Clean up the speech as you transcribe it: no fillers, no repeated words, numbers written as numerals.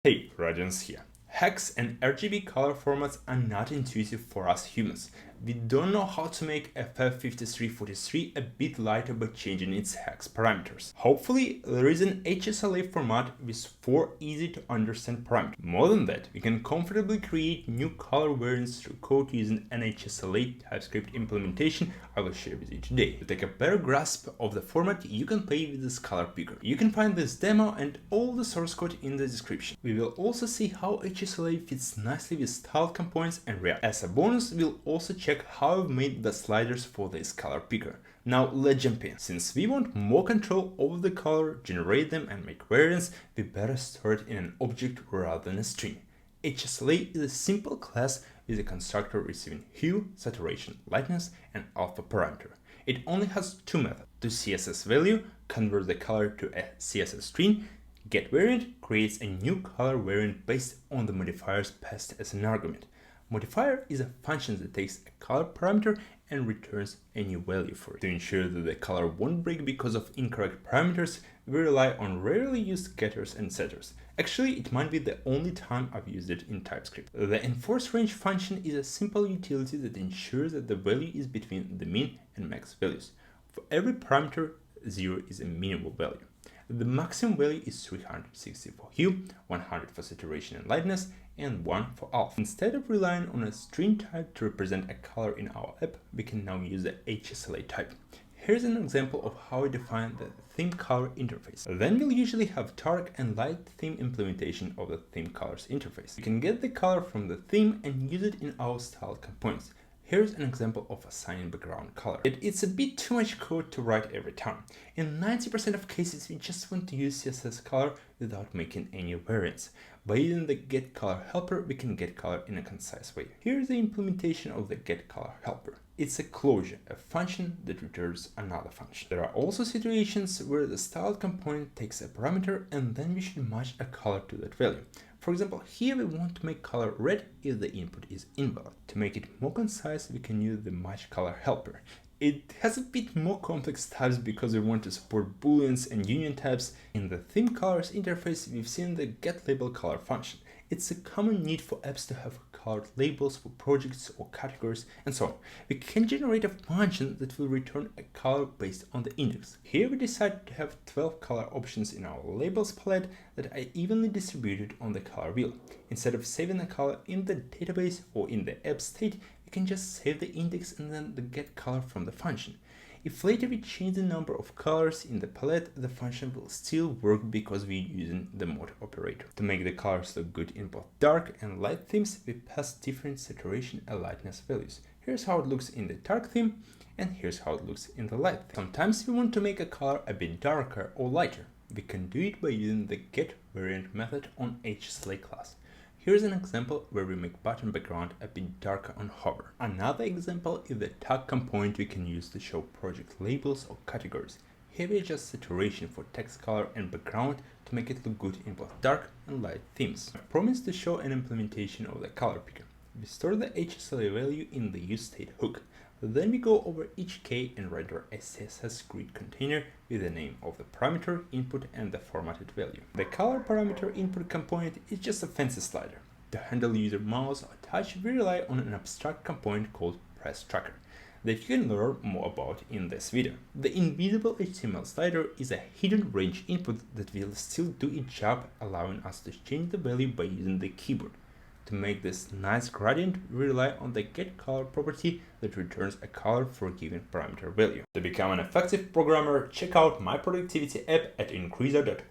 Hey, Radians here. Hex and RGB color formats are not intuitive for us humans. We don't know how to make FF5343 a bit lighter by changing its hex parameters. Hopefully, there is an HSLA format with 4 easy to understand parameters. More than that, we can comfortably create new color variants through code using an HSLA TypeScript implementation I will share with you today. To take a better grasp of the format, you can play with this color picker. You can find this demo and all the source code in the description. We will also see how HSLA fits nicely with styled components and React. As a bonus, we'll also check how I've made the sliders for this color picker. Now let's jump in. Since we want more control over the color, generate them and make variants, we better start in an object rather than a string. HSLA is a simple class with a constructor receiving hue, saturation, lightness, and alpha parameter. It only has 2 methods. To CSS value, convert the color to a CSS string. GetVariant creates a new color variant based on the modifiers passed as an argument. Modifier is a function that takes a color parameter and returns a new value for it. To ensure that the color won't break because of incorrect parameters, we rely on rarely used getters and setters. Actually, it might be the only time I've used it in TypeScript. The enforce range function is a simple utility that ensures that the value is between the min and max values. For every parameter, 0 is a minimal value. The maximum value is 360 for hue, 100 for saturation and lightness, and 1 for alpha. Instead of relying on a string type to represent a color in our app, we can now use the HSLA type. Here's an example of how I define the theme color interface. Then we'll usually have dark and light theme implementation of the theme colors interface. We can get the color from the theme and use it in our style components. Here's an example of assigning background color. It's a bit too much code to write every time. In 90% of cases, we just want to use CSS color without making any variants. By using the getColor helper, we can get color in a concise way. Here's the implementation of the getColor helper. It's a closure, a function that returns another function. There are also situations where the styled component takes a parameter and then we should match a color to that value. For example, here we want to make color red if the input is invalid. To make it more concise, we can use the match color helper. It has a bit more complex types because we want to support booleans and union types. In the theme colors interface, we've seen the getLabelColor function. It's a common need for apps to have colored labels for projects or categories and so on. We can generate a function that will return a color based on the index. Here we decided to have 12 color options in our labels palette that are evenly distributed on the color wheel. Instead of saving a color in the database or in the app state, we can just save the index and then the get color from the function. If later we change the number of colors in the palette, the function will still work because we're using the mod operator. To make the colors look good in both dark and light themes, we pass different saturation and lightness values. Here's how it looks in the dark theme, and here's how it looks in the light theme. Sometimes we want to make a color a bit darker or lighter. We can do it by using the getVariant method on HSLA class. Here's an example where we make button background a bit darker on hover. Another example is the tag component we can use to show project labels or categories. Here we adjust saturation for text color and background to make it look good in both dark and light themes. I promised to show an implementation of the color picker. We store the HSLA value in the useState hook. Then we go over each key and render a CSS grid container with the name of the parameter input and the formatted value. The color parameter input component is just a fancy slider. To handle user mouse or touch, we rely on an abstract component called pressTracker that you can learn more about in this video. The invisible HTML slider is a hidden range input that will still do its job, allowing us to change the value by using the keyboard. To make this nice gradient, we rely on the getColor property that returns a color for a given parameter value. To become an effective programmer, check out my productivity app at increaser.org.